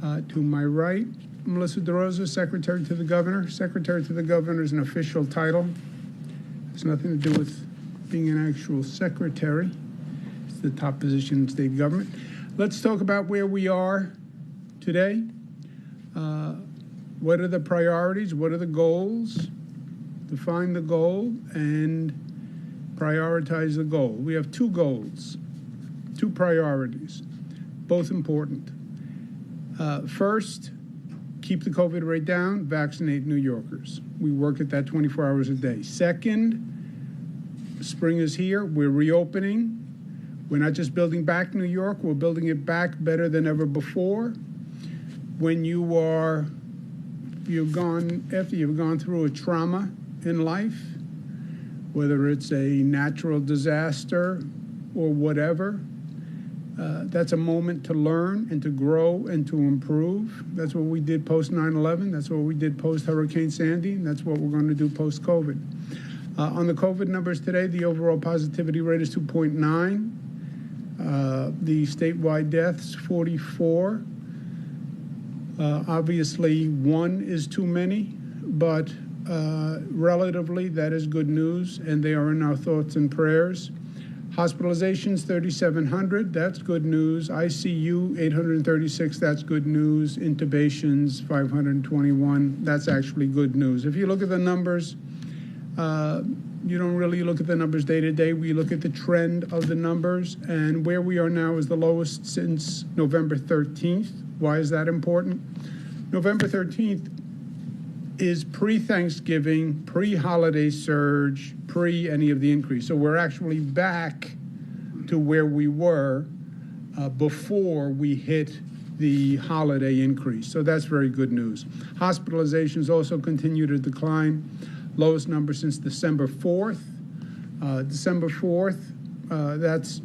To my right, Melissa DeRosa, Secretary to the Governor. Secretary to the Governor is an official title. It's nothing to do with being an actual secretary. It's the top position in state government. Let's talk about where we are today. What are the priorities? What are the goals? Define the goal and prioritize the goal. We have two goals, two priorities, both important. First, keep the COVID rate down, vaccinate New Yorkers. We work at that 24 hours a day. Second, spring is here. We're reopening. We're not just building back New York. We're building it back better than ever before. When after you've gone through a trauma in life, whether it's a natural disaster or whatever, that's a moment to learn and to grow and to improve. That's what we did post 9/11. That's what we did post Hurricane Sandy. And that's what we're going to do post COVID. On the COVID numbers today, the overall positivity rate is 2.9. The statewide deaths, 44. Obviously, one is too many, but relatively, that is good news, and they are in our thoughts and prayers. Hospitalizations, 3,700, that's good news. ICU, 836, that's good news. Intubations, 521, that's actually good news. If you look at the numbers, you don't really look at the numbers day to day. We look at the trend of the numbers, and where we are now is the lowest since November 13th. Why is that important? November 13th is pre-Thanksgiving, pre-holiday surge, pre-any of the increase. So we're actually back to where we were before we hit the holiday increase. So that's very good news. Hospitalizations also continue to decline. Lowest number since December 4th. December 4th, that's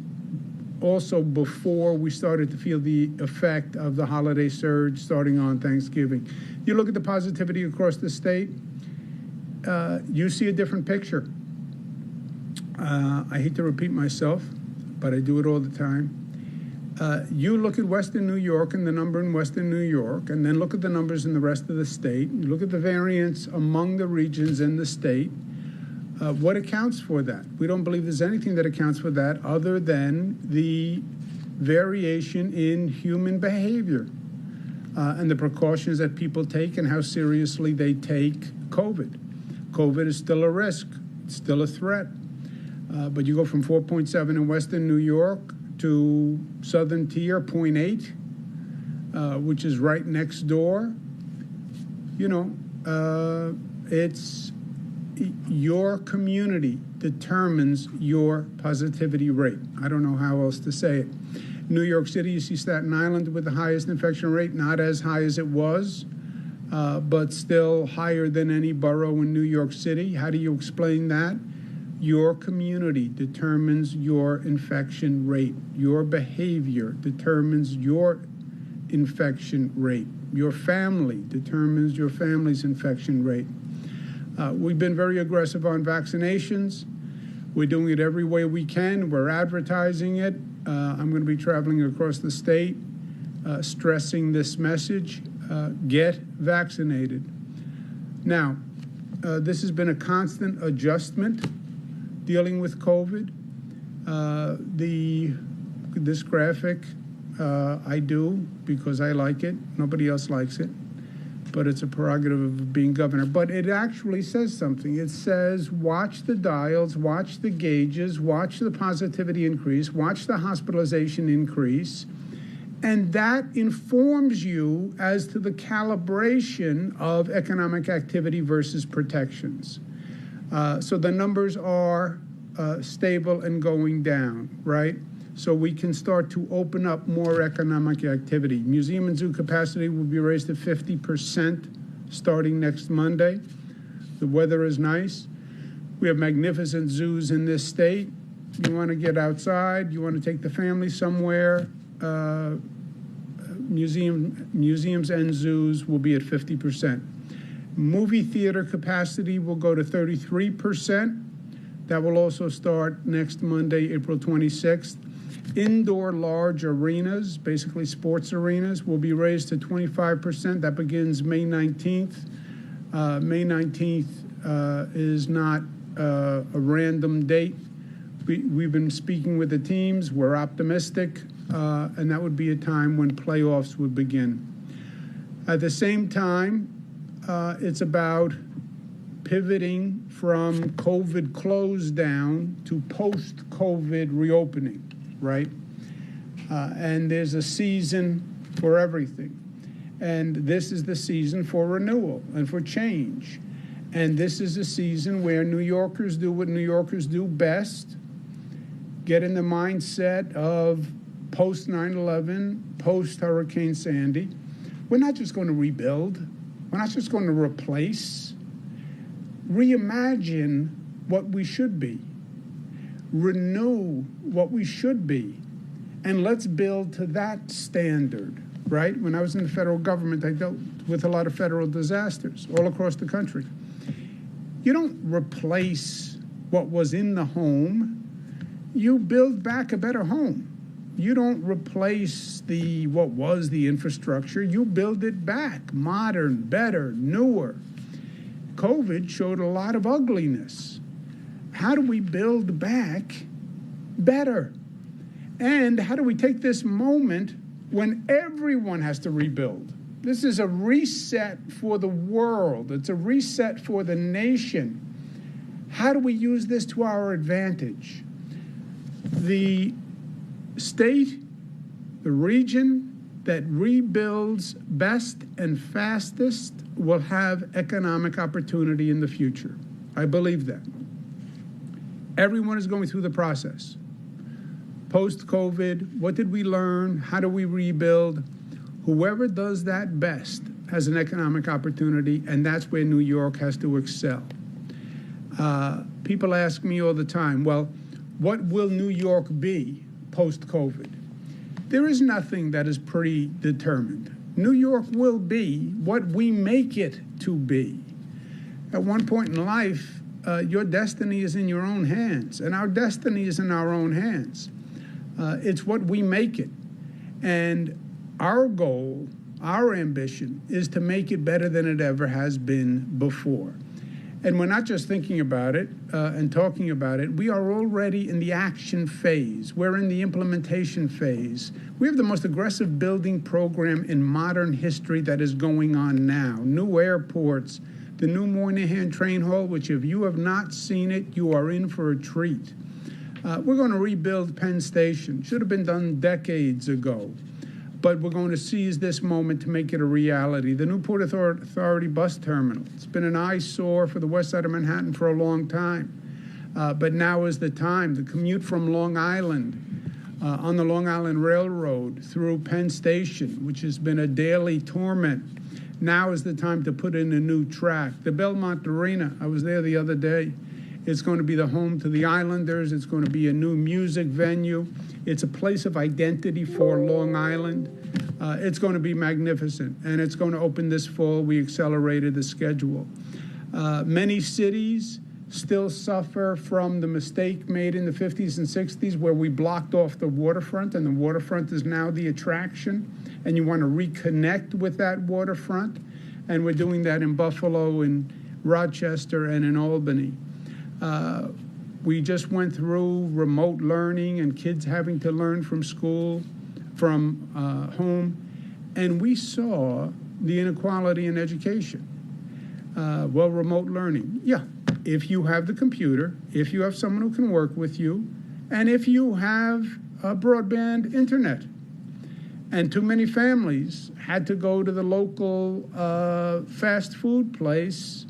also before we started to feel the effect of the holiday surge starting on Thanksgiving. You look at the positivity across the state, you see a different picture. I hate to repeat myself, but I do it all the time. You look at Western New York and the number in Western New York, and then look at the numbers in the rest of the state. You look at the variance among the regions in the state. What accounts for that? We don't believe there's anything that accounts for that other than the variation in human behavior and the precautions that people take and how seriously they take COVID. COVID is still a risk. It's still a threat. But you go from 4.7 in Western New York to Southern Tier, 0.8, which is right next door. It's your community determines your positivity rate. I don't know how else to say it. New York City, you see Staten Island with the highest infection rate, not as high as it was, but still higher than any borough in New York City. How do you explain that? Your community determines your infection rate. Your behavior determines your infection rate. Your family determines your family's infection rate. We've been very aggressive on vaccinations. We're doing it every way we can. We're advertising it. I'm going to be traveling across the state, stressing this message. Get vaccinated. Now, this has been a constant adjustment dealing with COVID. This graphic, I do because I like it. Nobody else likes it. But it's a prerogative of being governor. But it actually says something. It says, watch the dials, watch the gauges, watch the positivity increase, watch the hospitalization increase, and that informs you as to the calibration of economic activity versus protections. So the numbers are stable and going down, right? So we can start to open up more economic activity. Museum and zoo capacity will be raised to 50% starting next Monday. The weather is nice. We have magnificent zoos in this state. You want to get outside, you want to take the family somewhere, museums and zoos will be at 50%. Movie theater capacity will go to 33%. That will also start next Monday, April 26th. Indoor large arenas, basically sports arenas, will be raised to 25%. That begins May 19th. May 19th is not a random date. We've been speaking with the teams. We're optimistic, and that would be a time when playoffs would begin. At the same time, it's about pivoting from COVID close down to post-COVID reopening, right? And there's a season for everything. And this is the season for renewal and for change. And this is a season where New Yorkers do what New Yorkers do best, get in the mindset of post 9/11, post Hurricane Sandy. We're not just going to rebuild. We're not just going to replace. Reimagine what we should be. Renew what we should be. And let's build to that standard, right? When I was in the federal government, I dealt with a lot of federal disasters all across the country. You don't replace what was in the home. You build back a better home. You don't replace what was the infrastructure. You build it back, modern, better, newer. COVID showed a lot of ugliness. How do we build back better? And how do we take this moment when everyone has to rebuild? This is a reset for the world. It's a reset for the nation. How do we use this to our advantage? The state, the region that rebuilds best and fastest will have economic opportunity in the future. I believe that. Everyone is going through the process. Post-COVID, what did we learn? How do we rebuild? Whoever does that best has an economic opportunity, and that's where New York has to excel. People ask me all the time, well, what will New York be post-COVID? There is nothing that is predetermined. New York will be what we make it to be. At one point in life, your destiny is in your own hands, and our destiny is in our own hands. It's what we make it. And our goal, our ambition, is to make it better than it ever has been before. And we're not just thinking about it and talking about it. We are already in the action phase. We're in the implementation phase. We have the most aggressive building program in modern history that is going on now. New airports, the new Moynihan Train Hall, which if you have not seen it, you are in for a treat. We're going to rebuild Penn Station. Should have been done decades ago. But we're going to seize this moment to make it a reality. The Newport Authority bus terminal. It's been an eyesore for the west side of Manhattan for a long time. But now is the time. The commute from Long Island on the Long Island Railroad through Penn Station, which has been a daily torment. Now is the time to put in a new track. The Belmont Arena, I was there the other day. It's going to be the home to the Islanders. It's going to be a new music venue. It's a place of identity for Long Island. It's going to be magnificent, and it's going to open this fall. We accelerated the schedule. Many cities still suffer from the mistake made in the 50s and 60s where we blocked off the waterfront, and the waterfront is now the attraction, and you want to reconnect with that waterfront, and we're doing that in Buffalo, in Rochester, and in Albany. We just went through remote learning and kids having to learn from school, from home, and we saw the inequality in education. Remote learning, yeah, if you have the computer, if you have someone who can work with you, and if you have broadband internet. And too many families had to go to the local fast food place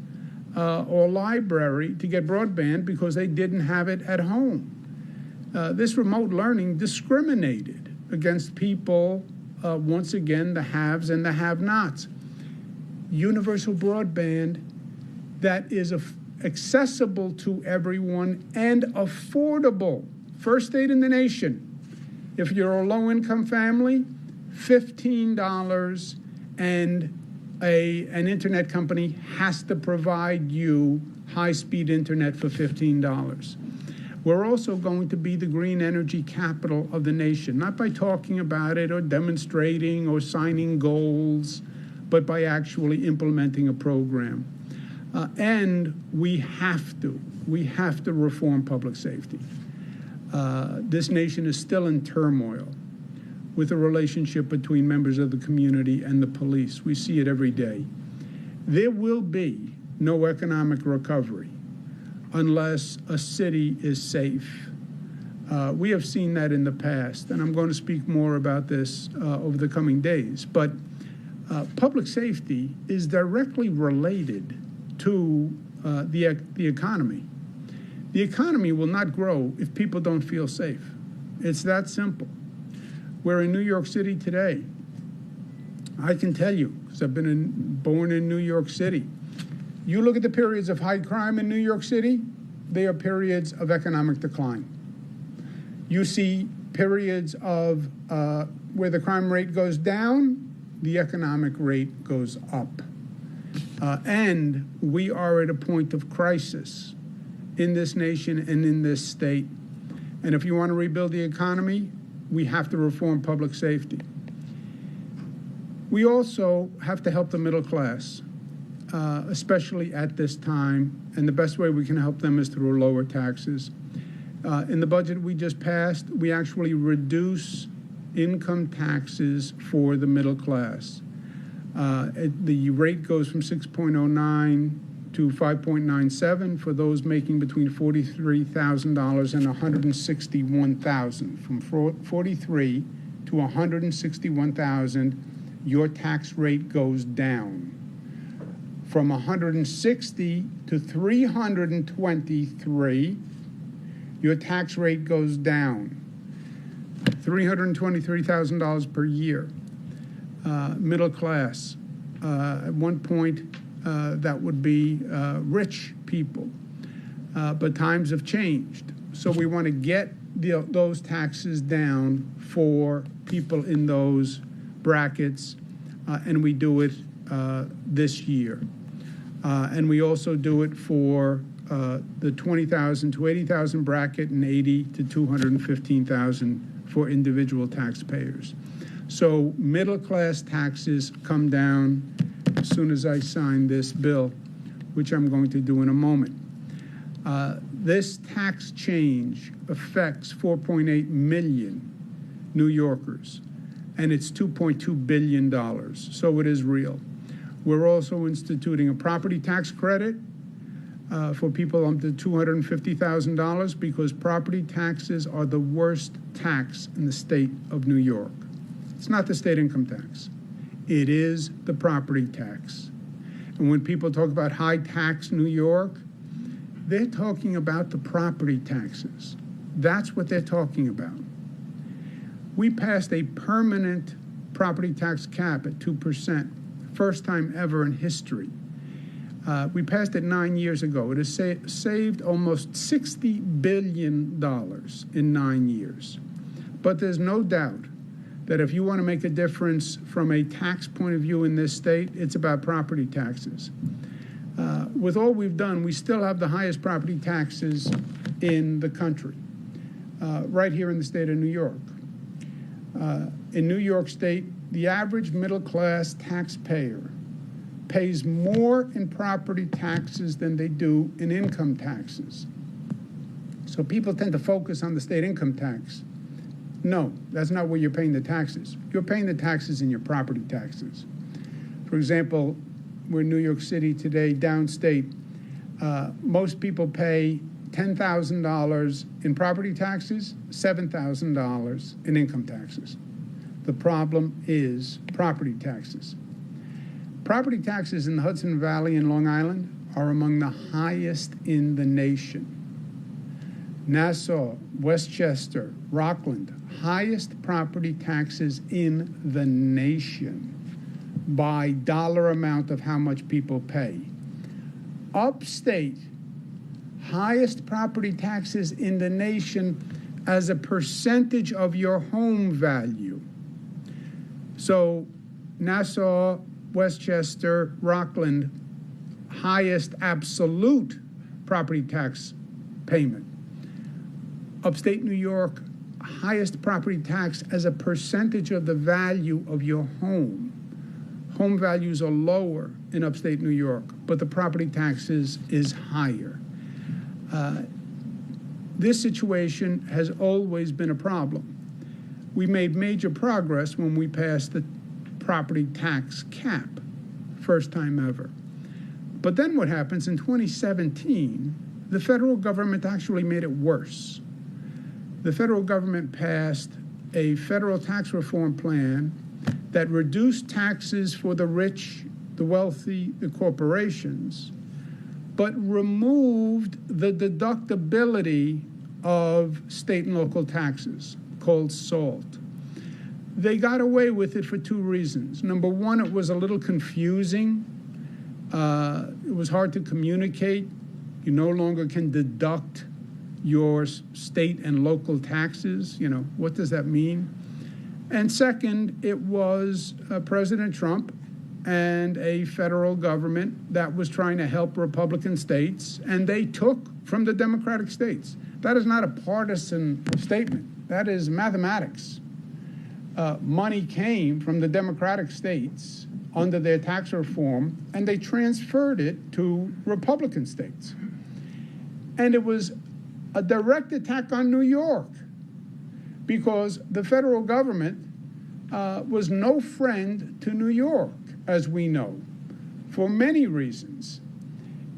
or library to get broadband because they didn't have it at home. This remote learning discriminated against people, once again, the haves and the have-nots. Universal broadband that is accessible to everyone and affordable. First state in the nation. If you're a low-income family, $15, and an internet company has to provide you high-speed internet for $15. We're also going to be the green energy capital of the nation, not by talking about it or demonstrating or signing goals, but by actually implementing a program. And we have to reform public safety. This nation is still in turmoil with the relationship between members of the community and the police. We see it every day. There will be no economic recovery unless a city is safe. We have seen that in the past, and I'm going to speak more about this over the coming days. But public safety is directly related to the economy. The economy will not grow if people don't feel safe. It's that simple. We're in New York City today. I can tell you, because I've been born in New York City. You look at the periods of high crime in New York City, they are periods of economic decline. You see periods of where the crime rate goes down, the economic rate goes up. And we are at a point of crisis in this nation and in this state. And if you want to rebuild the economy, we have to reform public safety. We also have to help the middle class, especially at this time. And the best way we can help them is through lower taxes. In the budget we just passed, we actually reduce income taxes for the middle class. The rate goes from 6.09 to 5.97 for those making between $43,000 and $161,000. From 43 to 161,000, your tax rate goes down. From 160 to 323, your tax rate goes down. $323,000 per year. Middle class. At one point, that would be rich people. But times have changed. So we want to get those taxes down for people in those brackets, and we do it this year. And we also do it for the 20,000 to 80,000 bracket and 80 to 215,000 for individual taxpayers. So middle class taxes come down as soon as I sign this bill, which I'm going to do in a moment. This tax change affects 4.8 million New Yorkers, and it's $2.2 billion, so it is real. We're also instituting a property tax credit for people up to $250,000 because property taxes are the worst tax in the state of New York. It's not the state income tax. It is the property tax. And when people talk about high tax New York, they're talking about the property taxes. That's what they're talking about. We passed a permanent property tax cap at 2%, first time ever in history. We passed it 9 years ago. It has saved almost $60 billion in 9 years. But there's no doubt that if you want to make a difference from a tax point of view in this state, it's about property taxes. With all we've done, we still have the highest property taxes in the country, right here in the state of New York. In New York State, the average middle-class taxpayer pays more in property taxes than they do in income taxes. So people tend to focus on the state income tax. No, that's not where you're paying the taxes. You're paying the taxes in your property taxes. For example, we're in New York City today, downstate. Most people pay $10,000 in property taxes, $7,000 in income taxes. The problem is property taxes. Property taxes in the Hudson Valley and Long Island are among the highest in the nation. Nassau, Westchester, Rockland, highest property taxes in the nation by dollar amount of how much people pay. Upstate, highest property taxes in the nation as a percentage of your home value. So Nassau, Westchester, Rockland, highest absolute property tax payment. Upstate New York, highest property tax as a percentage of the value of your home. Home values are lower in upstate New York, but the property tax is higher. This situation has always been a problem. We made major progress when we passed the property tax cap, first time ever. But then what happens in 2017, the federal government actually made it worse. The federal government passed a federal tax reform plan that reduced taxes for the rich, the wealthy, the corporations, but removed the deductibility of state and local taxes, called SALT. They got away with it for two reasons. Number one, it was a little confusing. It was hard to communicate. You no longer can deduct your state and local taxes. What does that mean? And second, it was President Trump and a federal government that was trying to help Republican states, and they took from the Democratic states. That is not a partisan statement. That is mathematics. Money came from the Democratic states under their tax reform, and they transferred it to Republican states. And it was a direct attack on New York because the federal government was no friend to New York, as we know, for many reasons.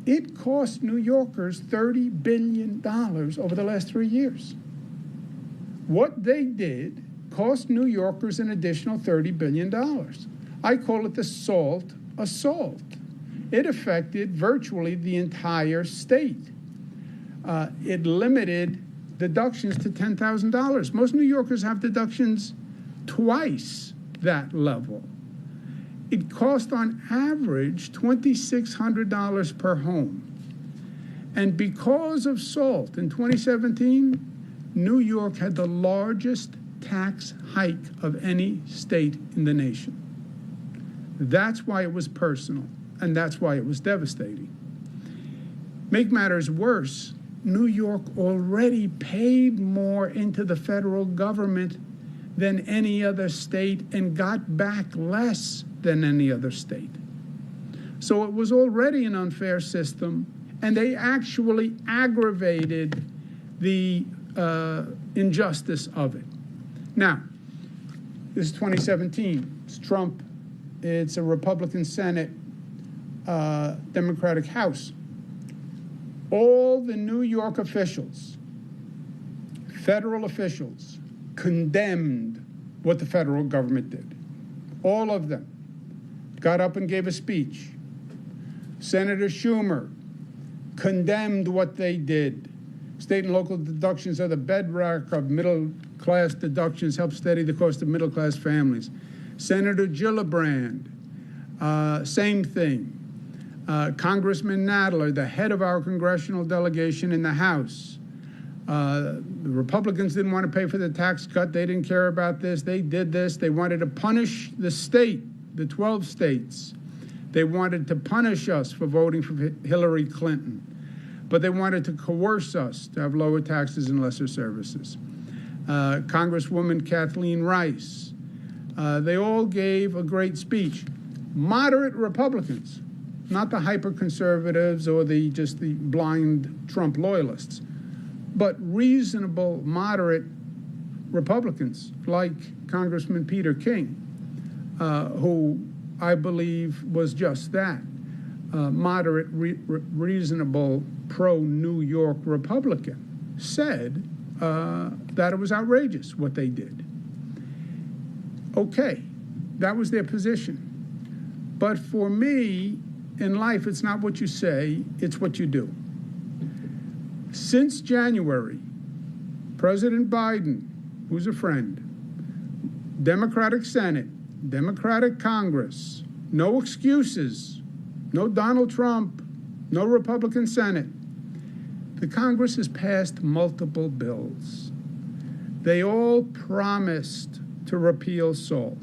It cost New Yorkers $30 billion over the last 3 years. What they did cost New Yorkers an additional $30 billion. I call it the SALT assault. It affected virtually the entire state. It limited deductions to $10,000. Most New Yorkers have deductions twice that level. It cost on average $2,600 per home. And because of SALT in 2017, New York had the largest tax hike of any state in the nation. That's why it was personal, and that's why it was devastating. Make matters worse, New York already paid more into the federal government than any other state and got back less than any other state. So it was already an unfair system, and they actually aggravated the injustice of it. Now, this is 2017. It's Trump. It's a Republican Senate, Democratic House. All the New York officials, federal officials, condemned what the federal government did. All of them got up and gave a speech. Senator Schumer condemned what they did. State and local deductions are the bedrock of middle-class deductions, help steady the cost of middle-class families. Senator Gillibrand, same thing. Congressman Nadler, the head of our congressional delegation in the House. The Republicans didn't want to pay for the tax cut. They didn't care about this. They did this. They wanted to punish the state, the 12 states. They wanted to punish us for voting for Hillary Clinton. But they wanted to coerce us to have lower taxes and lesser services. Congresswoman Kathleen Rice. They all gave a great speech. Moderate Republicans, not the hyper-conservatives or just the blind Trump loyalists, but reasonable, moderate Republicans like Congressman Peter King, who I believe was just that, moderate, reasonable, pro-New York Republican, said that it was outrageous what they did. Okay, that was their position. But for me, in life, it's not what you say, it's what you do. Since January, President Biden, who's a friend, Democratic Senate, Democratic Congress, no excuses, no Donald Trump, no Republican Senate. The Congress has passed multiple bills. They all promised to repeal SALT.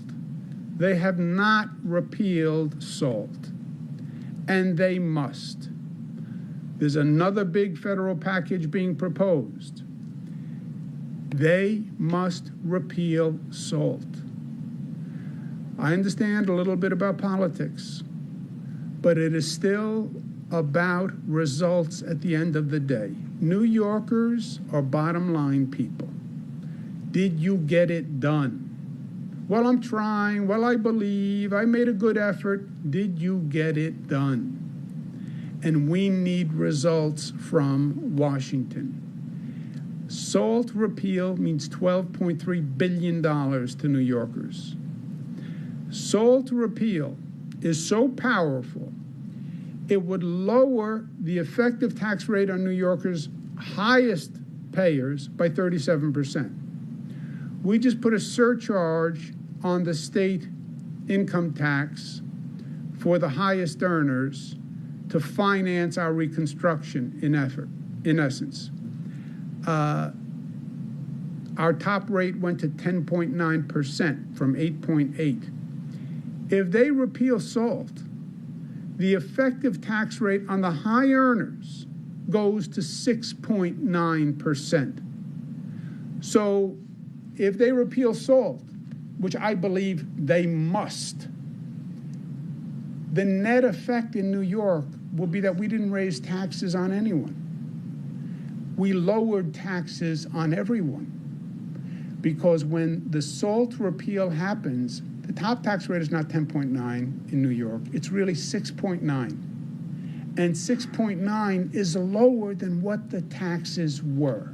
They have not repealed SALT, and they must. There's another big federal package being proposed. They must repeal SALT. I understand a little bit about politics, but it is still about results at the end of the day. New Yorkers are bottom line people. Did you get it done? Well, I'm trying. Well, I believe. I made a good effort. Did you get it done? And we need results from Washington. SALT repeal means $12.3 billion to New Yorkers. SALT repeal is so powerful, it would lower the effective tax rate on New Yorkers' highest payers by 37%. We just put a surcharge on the state income tax for the highest earners to finance our reconstruction in essence. Our top rate went to 10.9% from 8.8. If they repeal SALT, the effective tax rate on the high earners goes to 6.9%. So if they repeal SALT, which I believe they must, the net effect in New York will be that we didn't raise taxes on anyone. We lowered taxes on everyone. Because when the SALT repeal happens, the top tax rate is not 10.9 in New York. It's really 6.9. And 6.9 is lower than what the taxes were.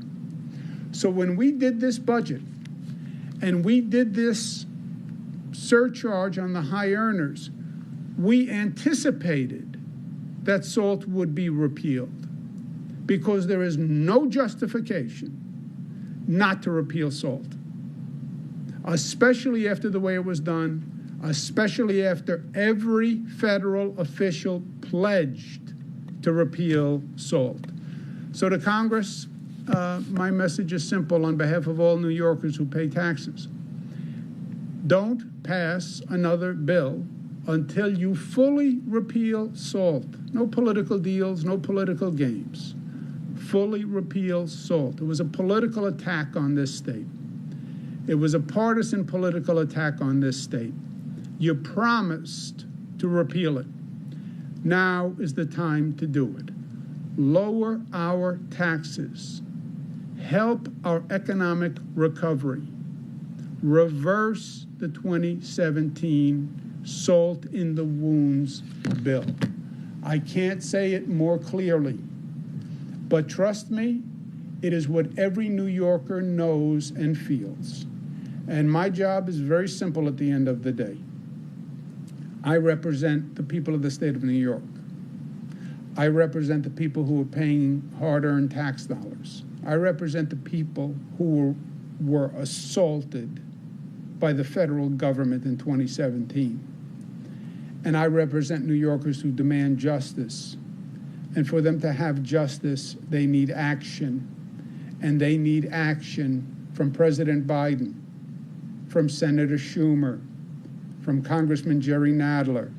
So when we did this budget and we did this surcharge on the high earners, we anticipated that SALT would be repealed because there is no justification not to repeal SALT, especially after the way it was done, especially after every federal official pledged to repeal SALT. So to Congress, my message is simple on behalf of all New Yorkers who pay taxes. Don't pass another bill until you fully repeal SALT. No political deals, no political games. Fully repeal SALT. It was a political attack on this state. It was a partisan political attack on this state. You promised to repeal it. Now is the time to do it. Lower our taxes. Help our economic recovery. Reverse the 2017 SALT in the wounds bill. I can't say it more clearly, but trust me, it is what every New Yorker knows and feels. And my job is very simple at the end of the day. I represent the people of the state of New York. I represent the people who are paying hard-earned tax dollars. I represent the people who were assaulted by the federal government in 2017. And I represent New Yorkers who demand justice. And for them to have justice, they need action. And they need action from President Biden, from Senator Schumer, from Congressman Jerry Nadler.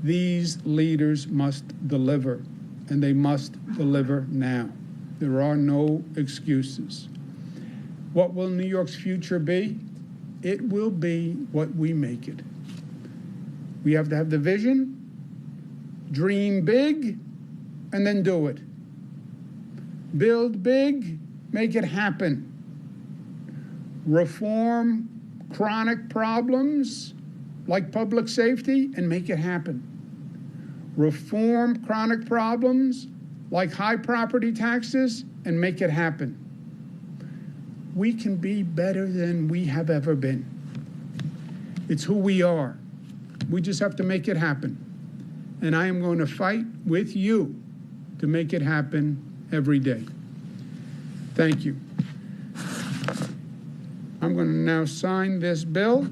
These leaders must deliver, and they must deliver now. There are no excuses. What will New York's future be? It will be what we make it. We have to have the vision, dream big, and then do it. Build big, make it happen. Reform chronic problems like public safety and make it happen. Reform chronic problems like high property taxes and make it happen. We can be better than we have ever been. It's who we are. We just have to make it happen. And I am going to fight with you to make it happen every day. Thank you. I'm going to now sign this bill,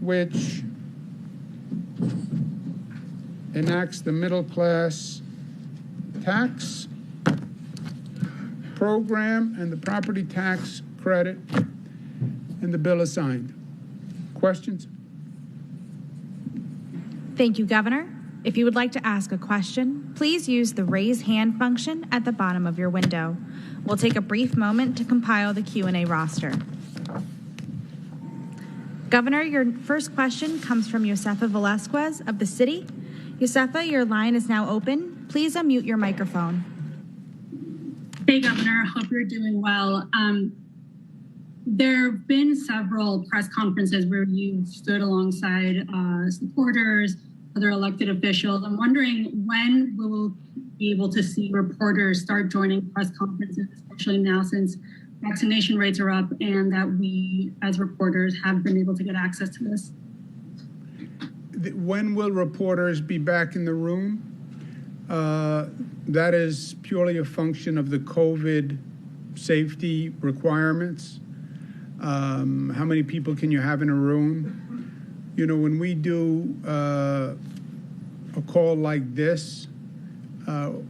which enacts the middle class tax program and the property tax credit, and the bill is signed. Questions? Thank you, Governor. If you would like to ask a question, please use the raise hand function at the bottom of your window. We'll take a brief moment to compile the Q&A roster. Governor, your first question comes from Josefa Velasquez of the city. Josefa, your line is now open. Please unmute your microphone. Hey, Governor. Hope you're doing well. There have been several press conferences where you've stood alongside supporters, other elected officials. I'm wondering when we will be able to see reporters start joining press conferences, especially now since vaccination rates are up and that we, as reporters, have been able to get access to this. When will reporters be back in the room? That is purely a function of the COVID safety requirements. How many people can you have in a room? You know, when we do a call like this,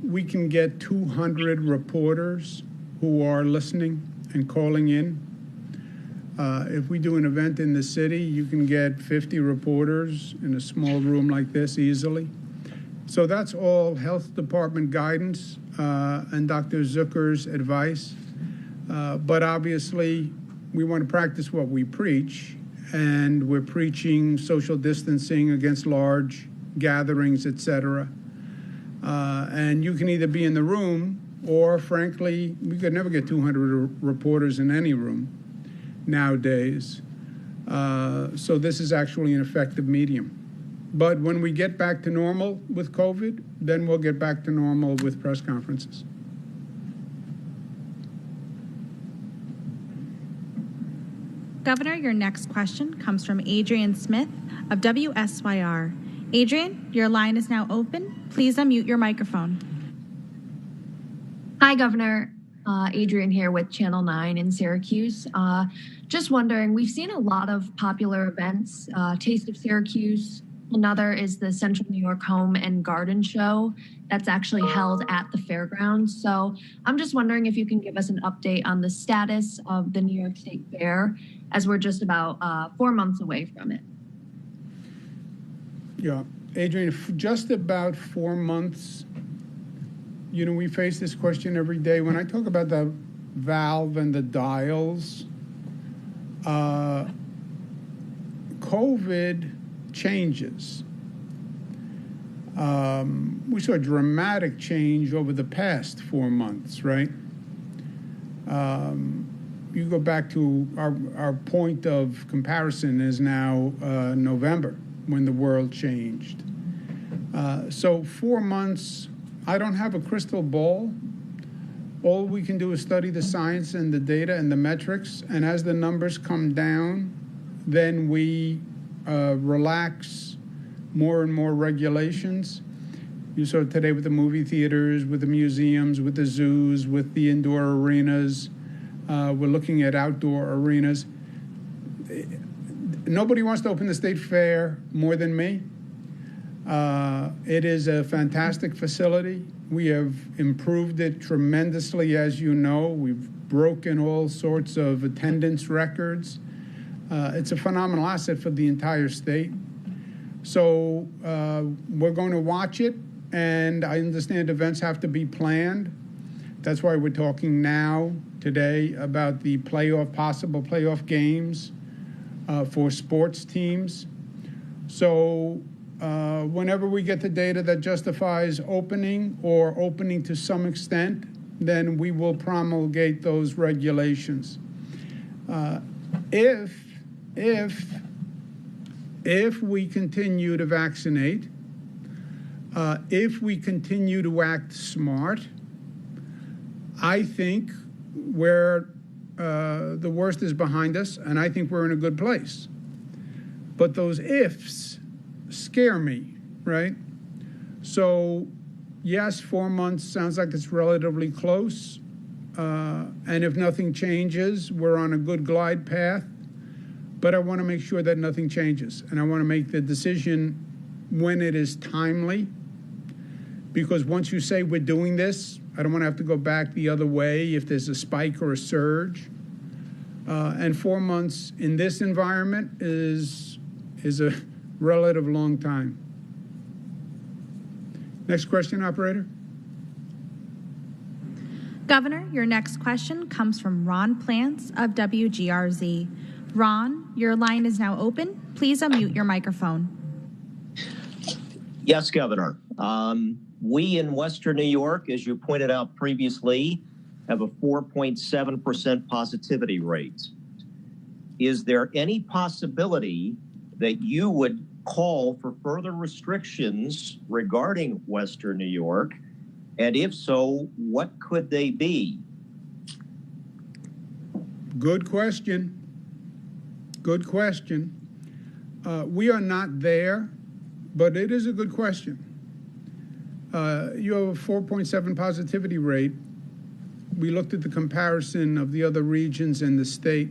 we can get 200 reporters who are listening and calling in. If we do an event in the city, you can get 50 reporters in a small room like this easily. So that's all health department guidance and Dr. Zucker's advice. But obviously, we want to practice what we preach, and we're preaching social distancing against large gatherings, etc. And you can either be in the room, or frankly, we could never get 200 reporters in any room nowadays. So this is actually an effective medium. But when we get back to normal with COVID, then we'll get back to normal with press conferences. Governor, your next question comes from Adrian Smith of WSYR. Adrian, your line is now open. Please unmute your microphone. Hi, Governor. Adrian here with Channel 9 in Syracuse. Just wondering, we've seen a lot of popular events, Taste of Syracuse. Another is the Central New York Home and Garden Show that's actually held at the fairgrounds. So I'm just wondering if you can give us an update on the status of the New York State Fair, as we're just about 4 months away from it. Yeah, Adrian, just about 4 months. You know, we face this question every day. When I talk about the valve and the dials, COVID changes. We saw a dramatic change over the past 4 months, right? You go back to our point of comparison is now November, when the world changed. So 4 months, I don't have a crystal ball. All we can do is study the science and the data and the metrics, and as the numbers come down, then we relax more and more regulations. You saw it today with the movie theaters, with the museums, with the zoos, with the indoor arenas. We're looking at outdoor arenas. Nobody wants to open the state fair more than me. It is a fantastic facility. We have improved it tremendously, as you know. We've broken all sorts of attendance records. It's a phenomenal asset for the entire state. So we're going to watch it, and I understand events have to be planned. That's why we're talking now, today, about the possible playoff games for sports teams. So whenever we get the data that justifies opening or opening to some extent, then we will promulgate those regulations. If we continue to vaccinate, if we continue to act smart, I think the worst is behind us, and I think we're in a good place. But those ifs scare me, right? So, yes, 4 months sounds like it's relatively close. And if nothing changes, we're on a good glide path. But I want to make sure that nothing changes. And I want to make the decision when it is timely. Because once you say we're doing this, I don't want to have to go back the other way if there's a spike or a surge. And 4 months in this environment is a relative long time. Next question, operator. Governor, your next question comes from Ron Plants of WGRZ. Ron, your line is now open. Please unmute your microphone. Yes, Governor. We in Western New York, as you pointed out previously, have a 4.7% positivity rate. Is there any possibility that you would call for further restrictions regarding Western New York? And if so, what could they be? Good question. Good question. We are not there, but it is a good question. You have a 4.7 positivity rate. We looked at the comparison of the other regions in the state.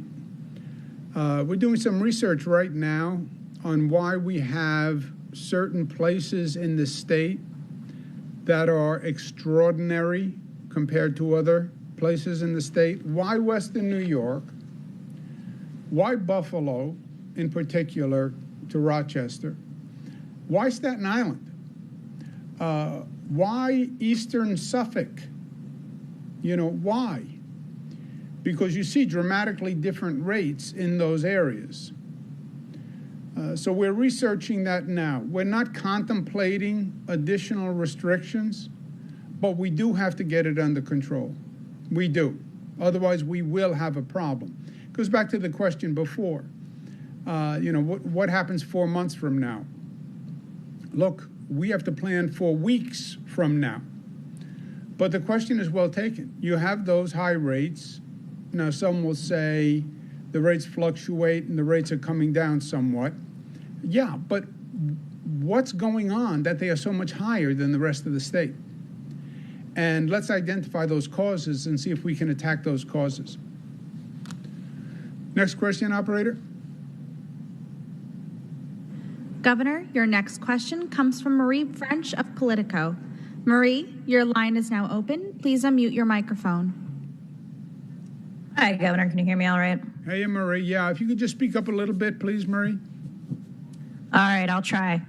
We're doing some research right now on why we have certain places in the state that are extraordinary compared to other places in the state. Why Western New York? Why Buffalo, in particular, to Rochester? Why Staten Island? Why Eastern Suffolk? You know, why? Because you see dramatically different rates in those areas. So we're researching that now. We're not contemplating additional restrictions, but we do have to get it under control. We do. Otherwise, we will have a problem. Goes back to the question before. What happens 4 months from now? Look, we have to plan for weeks from now. But the question is well taken. You have those high rates. Now, some will say the rates fluctuate and the rates are coming down somewhat. Yeah, but what's going on that they are so much higher than the rest of the state? And let's identify those causes and see if we can attack those causes. Next question, operator. Governor, your next question comes from Marie French of Politico. Marie, your line is now open. Please unmute your microphone. Hi, Governor. Can you hear me all right? Hey, Marie. Yeah, if you could just speak up a little bit, please, Marie. All right, I'll try.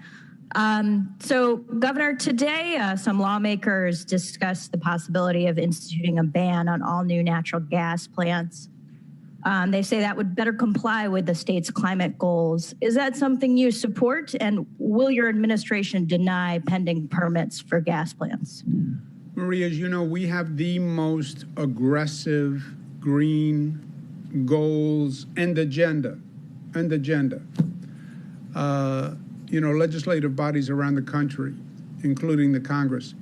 So, Governor, today some lawmakers discussed the possibility of instituting a ban on all new natural gas plants. They say that would better comply with the state's climate goals. Is that something you support? And will your administration deny pending permits for gas plants? Marie, as you know, we have the most aggressive green goals and agenda. Legislative bodies around the country, including the Congress,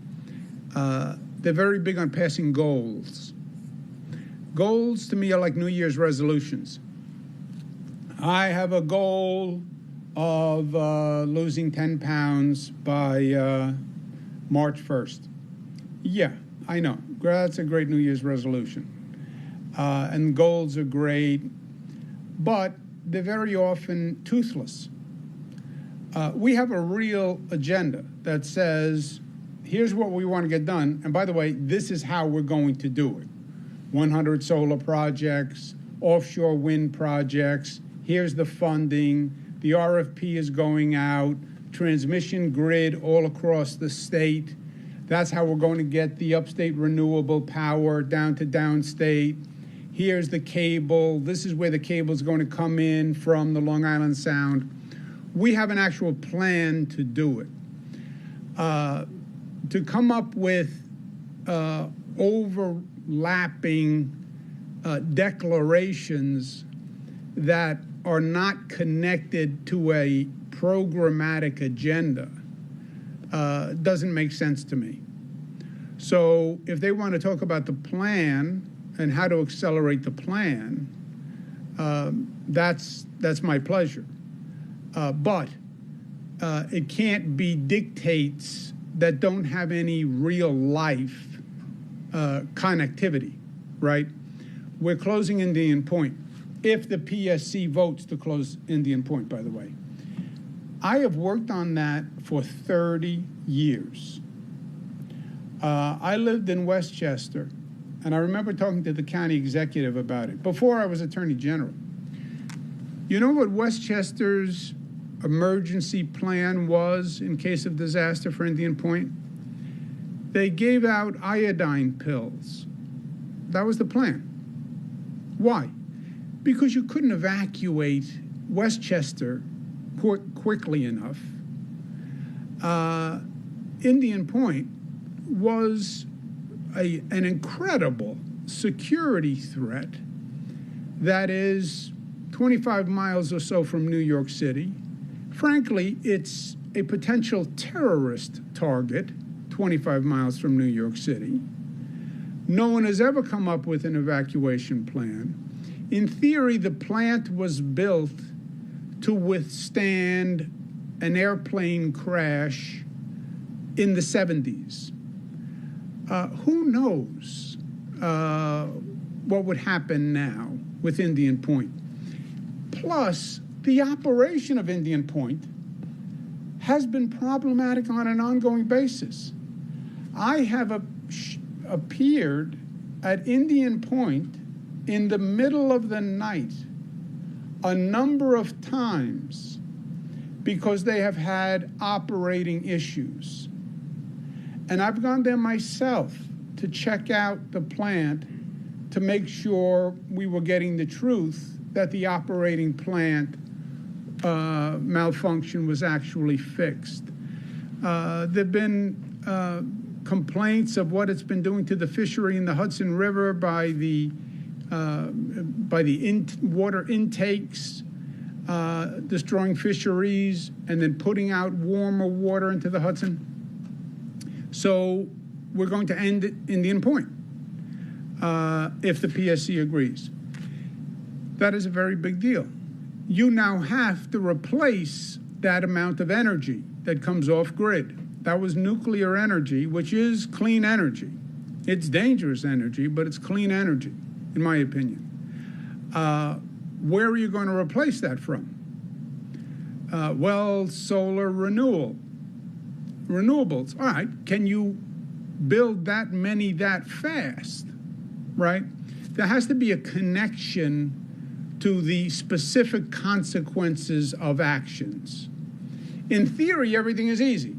they're very big on passing goals. Goals to me are like New Year's resolutions. I have a goal of losing 10 pounds by March 1st. Yeah, I know. That's a great New Year's resolution. And goals are great, but they're very often toothless. We have a real agenda that says, here's what we want to get done. And by the way, this is how we're going to do it. 100 solar projects, offshore wind projects. Here's the funding. The RFP is going out. Transmission grid all across the state. That's how we're going to get the upstate renewable power down to downstate. Here's the cable. This is where the cable is going to come in from the Long Island Sound. We have an actual plan to do it. To come up with overlapping declarations that are not connected to a programmatic agenda doesn't make sense to me. So if they want to talk about the plan and how to accelerate the plan, that's my pleasure. But it can't be dictates that don't have any real life connectivity, right? We're closing Indian Point. If the PSC votes to close Indian Point, by the way. I have worked on that for 30 years. I lived in Westchester, and I remember talking to the county executive about it before I was Attorney General. You know what Westchester's emergency plan was in case of disaster for Indian Point? They gave out iodine pills. That was the plan. Why? Because you couldn't evacuate Westchester quickly enough. Indian Point was an incredible security threat that is 25 miles or so from New York City. Frankly, it's a potential terrorist target 25 miles from New York City. No one has ever come up with an evacuation plan. In theory, the plant was built to withstand an airplane crash in the 70s. Who knows what would happen now with Indian Point? Plus, the operation of Indian Point has been problematic on an ongoing basis. I have appeared at Indian Point in the middle of the night a number of times because they have had operating issues. And I've gone there myself to check out the plant to make sure we were getting the truth that the operating plant malfunction was actually fixed. There have been complaints of what it's been doing to the fishery in the Hudson River by the water intakes, destroying fisheries, and then putting out warmer water into the Hudson. So we're going to end at Indian Point if the PSC agrees. That is a very big deal. You now have to replace that amount of energy that comes off grid. That was nuclear energy, which is clean energy. It's dangerous energy, but it's clean energy, in my opinion. Where are you going to replace that from? Well, solar renewables. All right, can you build that many that fast, right? There has to be a connection to the specific consequences of actions. In theory, everything is easy.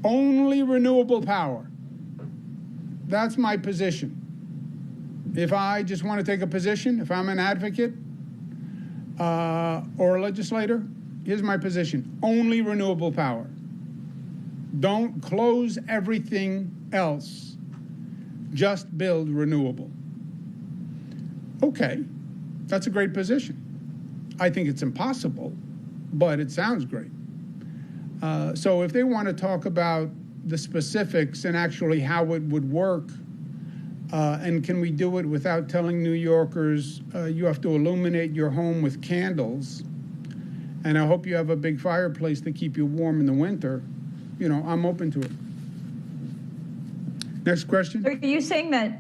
Only renewable power. That's my position. If I just want to take a position, if I'm an advocate or a legislator, here's my position. Only renewable power. Don't close everything else. Just build renewable. Okay, that's a great position. I think it's impossible, but it sounds great. So if they want to talk about the specifics and actually how it would work, and can we do it without telling New Yorkers you have to illuminate your home with candles, and I hope you have a big fireplace to keep you warm in the winter, you know, I'm open to it. Next question. Are you saying that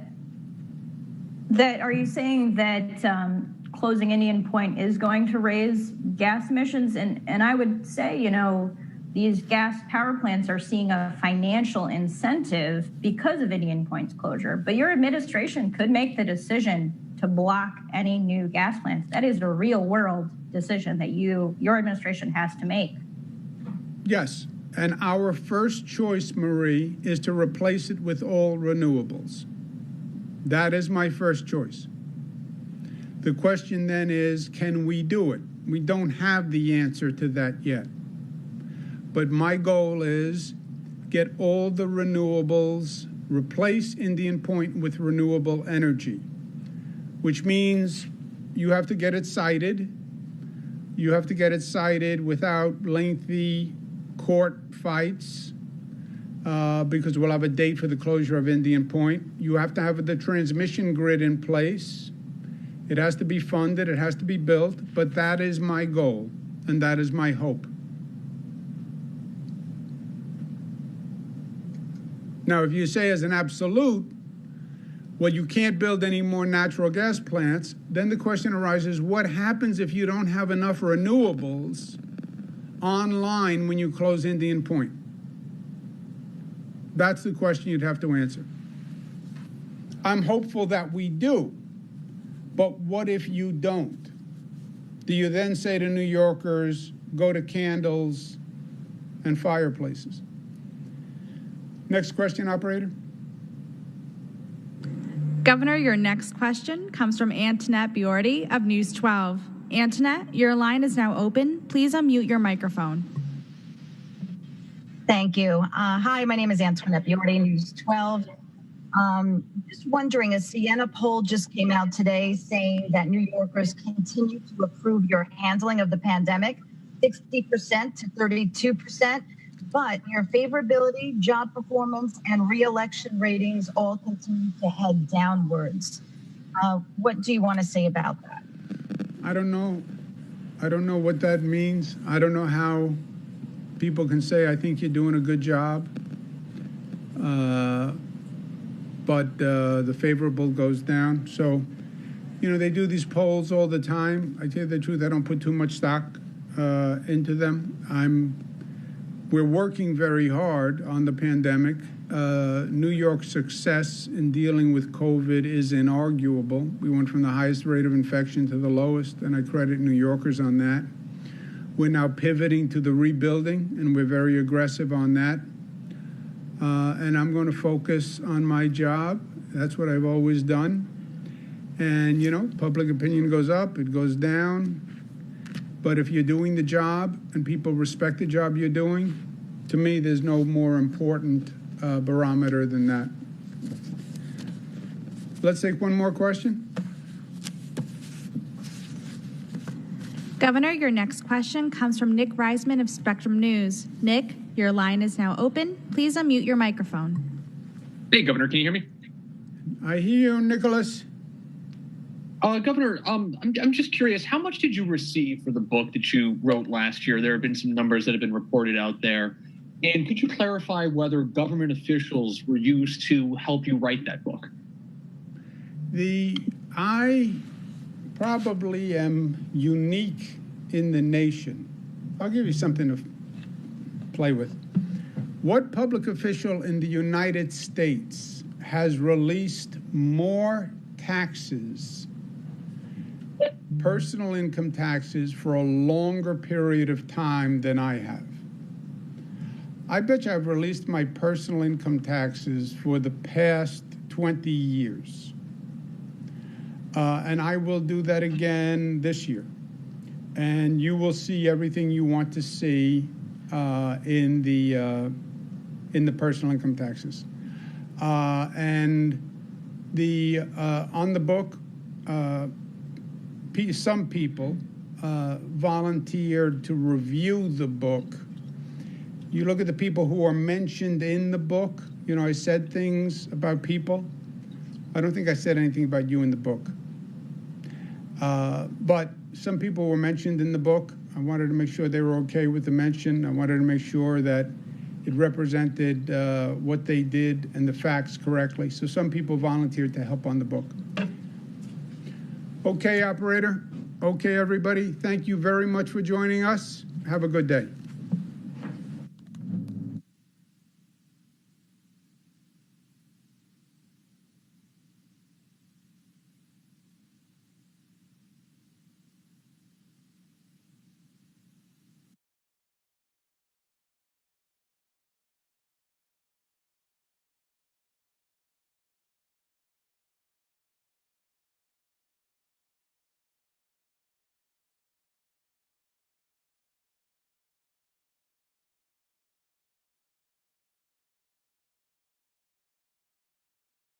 closing Indian Point is going to raise gas emissions? And I would say, you know, these gas power plants are seeing a financial incentive because of Indian Point's closure. But your administration could make the decision to block any new gas plants. That is a real world decision that your administration has to make. Yes, and our first choice, Marie, is to replace it with all renewables. That is my first choice. The question then is, can we do it? We don't have the answer to that yet. But my goal is get all the renewables, replace Indian Point with renewable energy, which means you have to get it sited. You have to get it sited without lengthy court fights because we'll have a date for the closure of Indian Point. You have to have the transmission grid in place. It has to be funded. It has to be built. But that is my goal, and that is my hope. Now, if you say as an absolute, well, you can't build any more natural gas plants, then the question arises, what happens if you don't have enough renewables online when you close Indian Point? That's the question you'd have to answer. I'm hopeful that we do, but what if you don't? Do you then say to New Yorkers, go to candles and fireplaces? Next question, operator. Governor, your next question comes from Antoinette Biordi of News 12. Antoinette, your line is now open. Please unmute your microphone. Thank you. Hi, my name is Antoinette Biordi, News 12. Just wondering, a Siena poll just came out today saying that New Yorkers continue to approve your handling of the pandemic, 60% to 32%, but your favorability, job performance, and re-election ratings all continue to head downwards. What do you want to say about that? I don't know. I don't know what that means. I don't know how people can say, I think you're doing a good job. But the favorable goes down. So, they do these polls all the time. I tell you the truth, I don't put too much stock into them. We're working very hard on the pandemic. New York's success in dealing with COVID is inarguable. We went from the highest rate of infection to the lowest, and I credit New Yorkers on that. We're now pivoting to the rebuilding, and we're very aggressive on that. And I'm going to focus on my job. That's what I've always done. And, public opinion goes up, it goes down. But if you're doing the job and people respect the job you're doing, to me, there's no more important barometer than that. Let's take one more question. Governor, your next question comes from Nick Reisman of Spectrum News. Nick, your line is now open. Please unmute your microphone. Hey, Governor, can you hear me? I hear you, Nicholas. Governor, I'm just curious, how much did you receive for the book that you wrote last year? There have been some numbers that have been reported out there. And could you clarify whether government officials were used to help you write that book? I probably am unique in the nation. I'll give you something to play with. What public official in the United States has released more taxes, personal income taxes, for a longer period of time than I have? I bet you I've released my personal income taxes for the past 20 years. And I will do that again this year. And you will see everything you want to see in the personal income taxes. And on the book, some people volunteered to review the book. You look at the people who are mentioned in the book. I said things about people. I don't think I said anything about you in the book. But some people were mentioned in the book. I wanted to make sure they were okay with the mention. I wanted to make sure that it represented what they did and the facts correctly. So some people volunteered to help on the book. Okay, operator. Okay, everybody. Thank you very much for joining us. Have a good day.